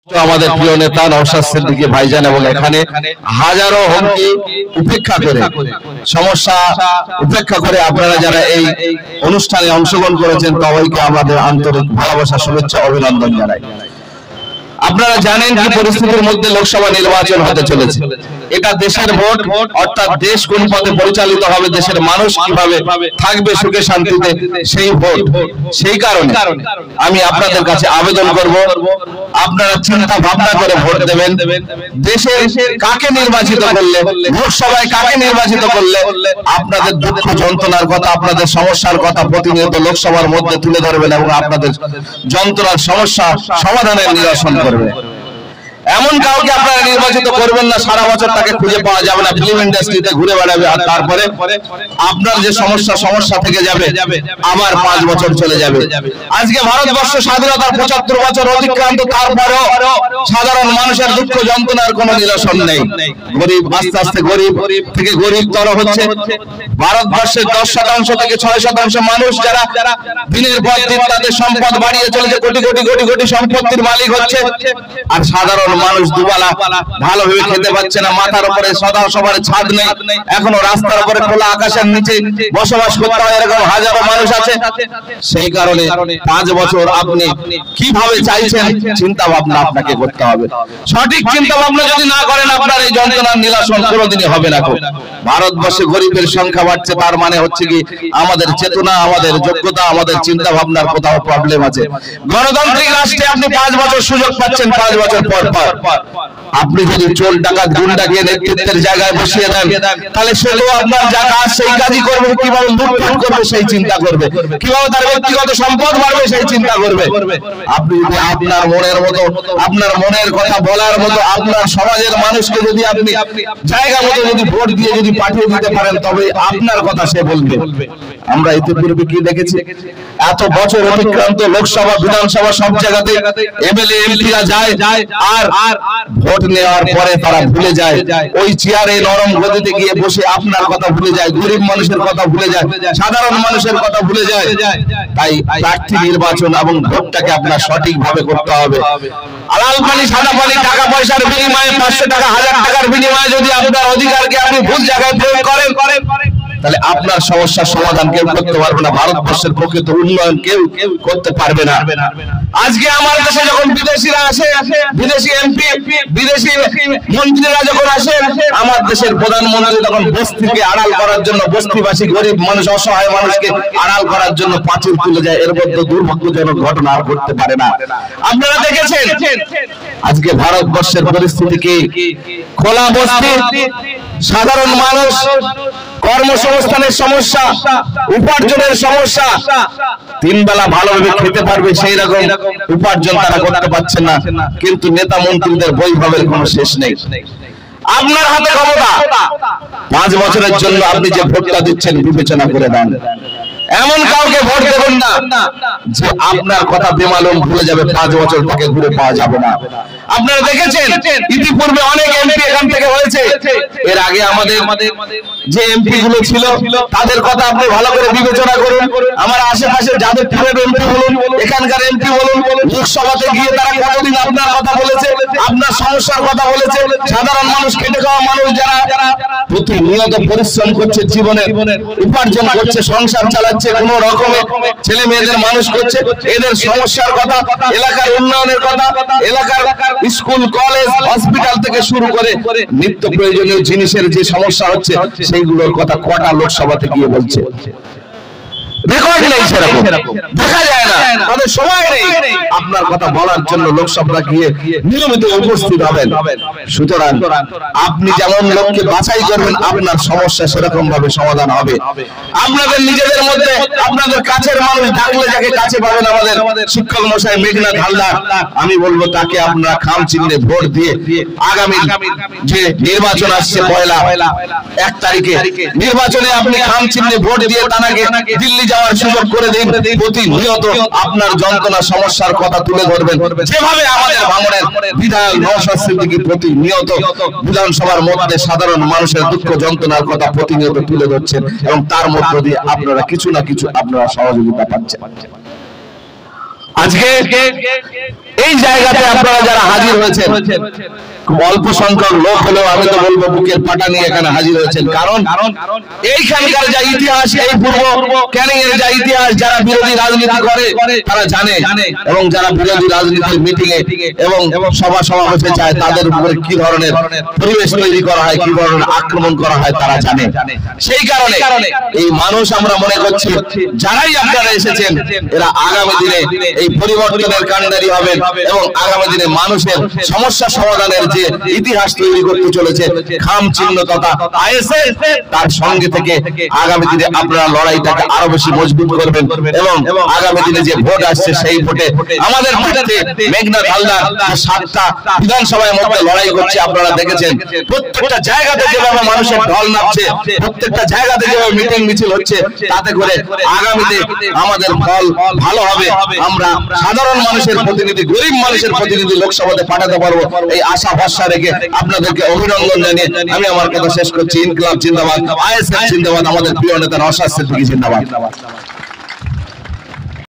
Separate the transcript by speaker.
Speaker 1: আমাদের প্রিয় নেতা নওশাদ সিদ্দিকী ভাইজান এবং এখানে হাজারো হুমকি উপেক্ষা করে সমস্যা উপেক্ষা করে আপনারা যারা এই অনুষ্ঠানে অংশগ্রহণ করেছেন সবাইকে আমাদের আন্তরিক ভালোবাসা শুভেচ্ছা অভিনন্দন জানাই। আপনারা জানেন কি পরিস্থিতির মধ্যে লোকসভা নির্বাচন হতে চলেছে। এটা দেশের ভোট, অর্থাৎ দেশ কোন পথে পরিচালিত হবে, দেশের মানুষ কিভাবে থাকবে সুখে শান্তিতে, সেই ভোট। সেই কারণে আমি আপনাদের কাছে আবেদন করব, আপনারা চিন্তা ভাবনা করে ভোট দেবেন। দেশে কাকে নির্বাচিত করলে, লোকসভায় কাকে নির্বাচিত করলে আপনাদের দুঃখ যন্ত্রণার কথা, আপনাদের সমস্যার কথা প্রতিনিয়ত লোকসভার মধ্যে তুলে ধরবেন এবং আপনাদের যন্ত্রণার সমস্যা সমাধানের নিরসন করবেন। এমন কাউকে আপনারা নির্বাচিত করবেন না সারা বছর তাকে খুঁজে পাওয়া যাবে না, ফিল্ম ইন্ডাস্ট্রিতে ঘুরে বেড়াবে, আর তারপরে আপনার যে সমস্যা থেকে যাবে আবার 5 বছর চলে যাবে। আজকে ভারতবর্ষ স্বাধীনতার 75 বছর অতিক্রান্ত, তারপরেও সাধারণ মানুষের দুঃখ যন্ত্রণার কোনো নিরসন নেই। গরিব আস্তে আস্তে গরিব থেকে গরিবতর হচ্ছে। ভারতবর্ষের 10% থেকে 6% মানুষ যারা দিনের পর দিন তাদের সম্পদ বাড়িয়ে চলেছে, কোটি কোটি কোটি কোটি সম্পত্তির মালিক হচ্ছে, আর সাধারণ মানুষ দুবেলা ভালোভাবে খেতে পাচ্ছে না। মাথার উপরে সবার ছাদ নেই, এখনো রাস্তার উপরে খোলা আকাশের নিচে বসবাস করতে হয়, এরকম হাজারো মানুষ আছে। সেই কারণে 5 বছর আপনি কিভাবে চাইছেন চিন্তা ভাবনা আপনাকে করতে হবে। সঠিক চিন্তা ভাবনা যদি না করেন আপনার এই যন্ত্রণার নিরসন কোনোদিনই হবে না। ভারতবর্ষে গরিবের সংখ্যা বাড়ছে, তার মানে হচ্ছে কি আমাদের চেতনা, আমাদের যোগ্যতা, আমাদের চিন্তা ভাবনার কোথাও প্রবলেম আছে। গণতান্ত্রিক রাষ্ট্রে আপনি 5 বছর সুযোগ পাচ্ছেন, 5 বছর পর আপনি যদি চোর ডাকাত গুন্ডাকে নেতৃত্বের জায়গায় বসিয়ে দেন, তাহলে সেও আপনার যা কাজ সেই কাজই করবে। কিভাবে লুটপাট করবে সেই চিন্তা করবে, কিভাবে তার ব্যক্তিগত সম্পদ বাড়বে সেই চিন্তা করবে। আপনি যদি আপনার মনের মতো, আপনার মনের কথা বলার মতো, আপনার সমাজের মানুষকে যদি আপনি জায়গা মতো যদি ভোট দিয়ে যদি পাঠিয়ে দিতে পারেন, তবে আপনার কথা সে বলবে। আমরা ইতিপূর্বে কি দেখেছি, এত বছর অতিক্রান্ত লোকসভা বিধানসভা সব জায়গাতে এমএলএ এমপিরা যায়, আর ভোট নেওয়ার পরে তারা ভুলে যায়, ওই চেয়ারে নরম গদিতে গিয়ে বসে আপনার কথা ভুলে যায়, গরিব মানুষের কথা ভুলে যায়, সাধারণ মানুষের কথা ভুলে যায়। তাই প্রার্থী নির্বাচন এবং ভোটটাকে আপনার সঠিকভাবে করতে হবে। লাল পানি সাদা পানি, টাকা পয়সার বিনিময়ে 500 টাকা 1000 টাকার বিনিময়ে যদি আপনার অধিকারকে আপনি ভুল জায়গায় প্রয়োগ করেন, তাহলে আপনার সমস্যার সমাধান কেউ করতে পারবে না, ভারতবর্ষের প্রকৃত উন্নয়ন কেউ করতে পারবে না। আজকে আমার দেশে যখন বিদেশিরা আসে, বিদেশি এমপি, বিদেশি মন্ত্রীরা যখন আসে, আমার দেশের প্রধানমন্ত্রী তখন বস্তিকে আড়াল করার জন্য, বস্তিবাসী গরিব মানুষ অসহায় মানুষকে আড়াল করার জন্য পাঁচিল তুলে যায়। এর মধ্যে দুর্ভাগ্যজনক ঘটনা আর ঘটতে পারে না। আপনারা দেখেছেন আজকে ভারতবর্ষের পরিস্থিতি কি, খোলা বস্তি, সাধারণ মানুষ, কর্মসংস্থানের সমস্যা, উপার্জনের সমস্যা, 3 বেলা ভালোভাবে খেতে পারবে সেই রকম উপার্জন তারা করতে পারছে না। কিন্তু নেতা মন্ত্রীদের বৈভবের কোনো শেষ নেই। আপনার হাতে ক্ষমতা, 5 বছরের জন্য আপনি যে ভোটটা দিচ্ছেন বিবেচনা করে দেন। এমন কাউকে ভোট দেবেন না যে আপনার কথা বেমালুম ভুলে যাবে, 5 বছর তাকে ঘুরে পাওয়া যাবে না। আপনারা দেখেছেন ইতিপূর্বে অনেক এমপি এখান থেকে হয়েছে। এর আগে আমাদের যে এমপি গুলো ছিল তাদের কথা আপনি ভালো করে বিবেচনা করুন। আমার আশেপাশে যাদের টুরের এমপি বলুন, এখানকার এমপি বলুন, লোকসভাতে গিয়ে তারা কতদিন আপনার কথা বলেছে, আপনার সমস্যার কথা বলেছে। সাধারণ মানুষ, খেটে খাওয়া মানুষ যারা প্রতিনিয়ত পরিশ্রম করছে, জীবনে উপার্জন করছে, সংসার চালাচ্ছে, কোন রকমে ছেলে মেয়েদের মানুষ করছে, এদের সমস্যার কথা, এলাকার উন্নয়নের কথা, এলাকার স্কুল কলেজ হসপিটাল থেকে শুরু করে নিত্য প্রয়োজনীয় জিনিসের যে সমস্যা হচ্ছে সেইগুলোর কথা কটা লোকসভাতে গিয়ে বলছে? রেকর্ড নেই, সেরকম দেখা যায় না, তাদের সময় নেই আপনার কথা বলার জন্য লোকসভা গিয়ে নিয়মিত উপস্থিত হবেন। সুতরাং আপনি যেমন লোককে বাছাই করবেন আপনার সমস্যা সেরকম ভাবে সমাধান হবে। আপনাদের নিজেদের মধ্যে আপনাদের কাছের মানুষ ডাকলে যাকে কাছে পাবেন, আমাদের শিক্ষক মশাই মেঘনাথ হালদার, আমি বলবো তাকে আপনারা খাম চিহ্নে ভোট দিয়ে আগামী যে নির্বাচন আসছে 1 তারিখে নির্বাচনে আপনি খাম চিহ্নে ভোট দিয়ে তাকে দিল্লি যাওয়ার সুযোগ করে দিন। প্রতিনিয়ত আপনার যন্ত্রণা সমস্যার কথা তুলে ধরবেন, যেভাবে আমাদের ভাঙড়ের বিধায়ক নওশাদ সিদ্দিকী প্রতিনিয়ত বিধানসভার মধ্যে সাধারণ মানুষের দুঃখ যন্ত্রণার কথা প্রতিনিয়ত তুলে ধরছেন, এবং তার মধ্য দিয়ে আপনারা কিছু না কিছু আপনারা সহযোগিতা পাচ্ছেন। আজকে এই জায়গাতে আপনারা যারা হাজির হয়েছেন, খুব অল্প সংখ্যক লোক হলেও আমি তো বলবো বুকের পাটা নিয়ে এখানে হাজির হয়েছেন। কারণ এইখানকার যা ইতিহাস, এই পূর্ব ক্যানিং এর যা ইতিহাস, যারা বিরোধী রাজনীতি করে তারা জানে, এবং যারা বিরোধী রাজনীতির মিটিং এ এবং সভা সমাবেশে যায় তাদের উপরে কি ধরনের পরিবেশ তৈরি করা হয়, কি ধরনের আক্রমণ করা হয় তারা জানে। সেই কারণে এই মানুষ আমরা মনে করছি যারাই আপনারা এসেছেন এরা আগামী দিনে এই পরিবর্তনের কাণ্ডারি হবেন এবং আগামী দিনে মানুষের সমস্যা সমাধানের যে ইতিহাস তৈরি করতে চলেছে খাম চিহ্ন তথা আইএসএফ, তার সঙ্গে থেকে আগামী দিনে আপনারা লড়াইটাকে আরো বেশি মজবুত করবেন এবং আগামী দিনে যে ভোট আসছে সেই ভোটে আমাদের প্রার্থী মেঘনাথ হালদার 7টা বিধানসভার মধ্যে লড়াই করছে। আপনারা দেখেছেন প্রত্যেকটা জায়গাতে যেভাবে মানুষের ঢল নামছে, প্রত্যেকটা জায়গাতে যেভাবে মিটিং মিছিল হচ্ছে, তাতে করে আগামীতে আমাদের ফল ভালো হবে। আমরা সাধারণ মানুষের প্রতিনিধি, গরিব মানুষের প্রতিনিধি লোকসভাতে পাঠাতে পারবো, এই আশা ভরসা রেখে আপনাদেরকে অভিনন্দন জানিয়ে আমি আমার কথা শেষ করছি। ইনকিলাব জিন্দাবাদ, আইএসএফ জিন্দাবাদ, আমাদের প্রিয় নেতা নওশাদ সিদ্দিকী জিন্দাবাদ।